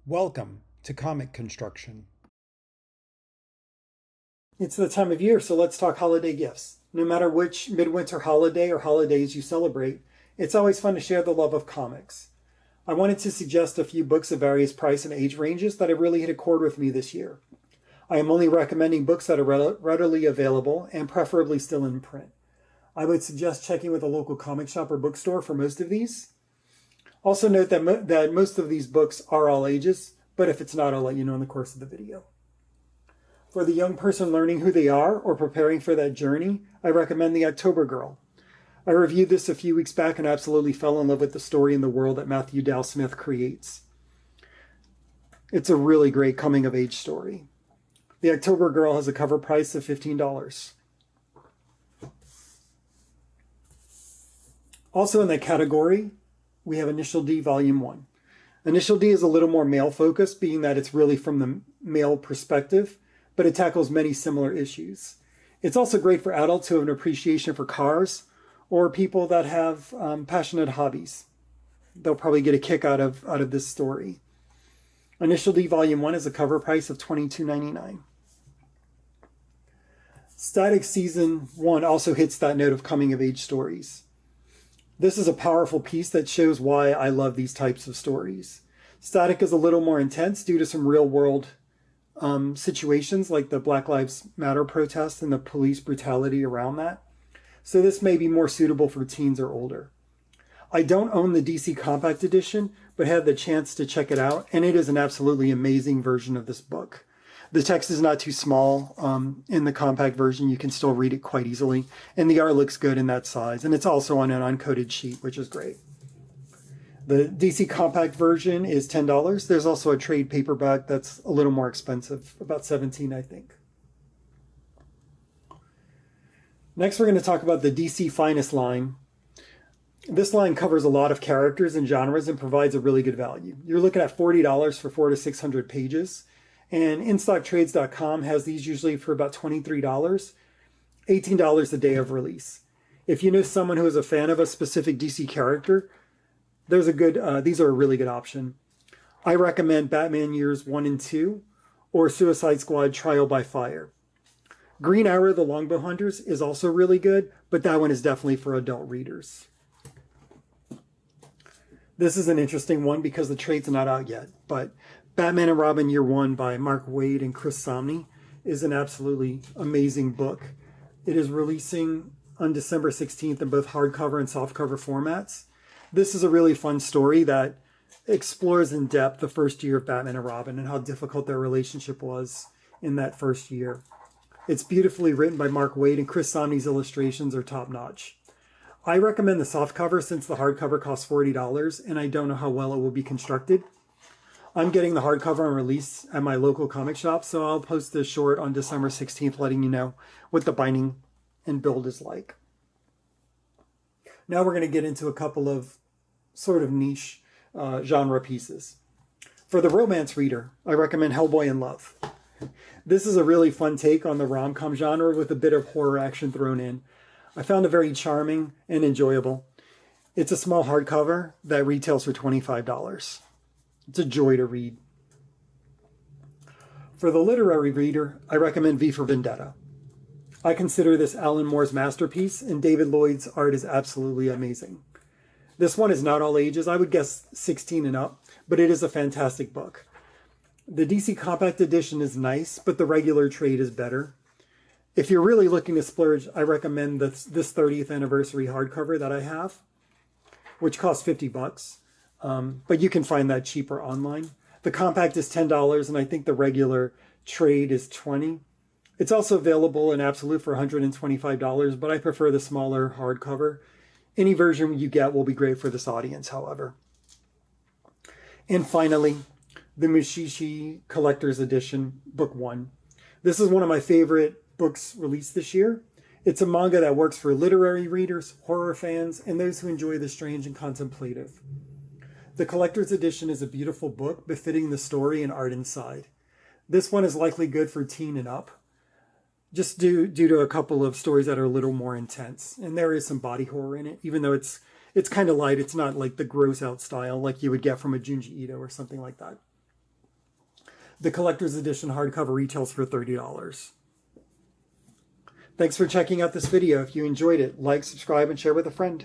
Welcome to Comic Construction. It's the time of year, so let's talk holiday gifts. No matter which midwinter holiday or holidays you celebrate, it's always fun to share the love of comics. I wanted to suggest a few books of various price and age ranges that have really hit a chord with me this year. I am only recommending books that are readily available and preferably still in print. I would suggest checking with a local comic shop or bookstore for most of these. Also note that most of these books are all ages, but if it's not, I'll let you know in the course of the video. For the young person learning who they are or preparing for that journey, I recommend The October Girl. I reviewed this a few weeks back and absolutely fell in love with the story and the world that Matthew Dale Smith creates. It's a really great coming-of-age story. The October Girl has a cover price of $15. Also in that category, we have Initial D Volume 1. Initial D is a little more male-focused, being that it's really from the male perspective, but it tackles many similar issues. It's also great for adults who have an appreciation for cars or people that have passionate hobbies. They'll probably get a kick out of this story. Initial D Volume 1 is a cover price of $22.99. Static Season 1 also hits that note of coming-of-age stories. This is a powerful piece that shows why I love these types of stories. Static is a little more intense due to some real-world situations like the Black Lives Matter protests and the police brutality around that. So this may be more suitable for teens or older. I don't own the DC Compact Edition, but had the chance to check it out, and it is an absolutely amazing version of this book. The text is not too small in the compact version. You can still read it quite easily, and the art looks good in that size, and it's also on an uncoated sheet, which is great. The DC Compact version is $10. There's also a trade paperback that's a little more expensive, about $17, I think. Next, we're going to talk about the DC Finest line. This line covers a lot of characters and genres and provides a really good value. You're looking at $40 for 400 to 600 pages. And InStockTrades.com has these usually for about $23, $18 a day of release. If you know someone who is a fan of a specific DC character, these are a really good option. I recommend Batman Years 1 and 2 or Suicide Squad Trial by Fire. Green Arrow, The Longbow Hunters is also really good, but that one is definitely for adult readers. This is an interesting one because the trade's not out yet, but Batman and Robin Year 1 by Mark Waid and Chris Samnee is an absolutely amazing book. It is releasing on December 16th in both hardcover and softcover formats. This is a really fun story that explores in depth the first year of Batman and Robin and how difficult their relationship was in that first year. It's beautifully written by Mark Waid, and Chris Samnee's illustrations are top-notch. I recommend the softcover since the hardcover costs $40, and I don't know how well it will be constructed. I'm getting the hardcover on release at my local comic shop, so I'll post this short on December 16th, letting you know what the binding and build is like. Now we're going to get into a couple of sort of niche genre pieces. For the romance reader, I recommend Hellboy in Love. This is a really fun take on the rom-com genre with a bit of horror action thrown in. I found it very charming and enjoyable. It's a small hardcover that retails for $25. It's a joy to read. For the literary reader, I recommend V for Vendetta. I consider this Alan Moore's masterpiece, and David Lloyd's art is absolutely amazing. This one is not all ages. I would guess 16 and up, but it is a fantastic book. The DC Compact Edition is nice, but the regular trade is better. If you're really looking to splurge, I recommend this 30th anniversary hardcover that I have, which costs $50. But you can find that cheaper online. The compact is $10, and I think the regular trade is $20. It's also available in Absolute for $125, but I prefer the smaller hardcover. Any version you get will be great for this audience, however. And finally, the Mushishi Collector's Edition, Book 1. This is one of my favorite books released this year. It's a manga that works for literary readers, horror fans, and those who enjoy the strange and contemplative. The Collector's Edition is a beautiful book befitting the story and art inside. This one is likely good for teen and up, just due to a couple of stories that are a little more intense. And there is some body horror in it, even though it's kind of light. It's not like the gross out style like you would get from a Junji Ito or something like that. The collector's edition hardcover retails for $30. Thanks for checking out this video. If you enjoyed it, like, subscribe, and share with a friend.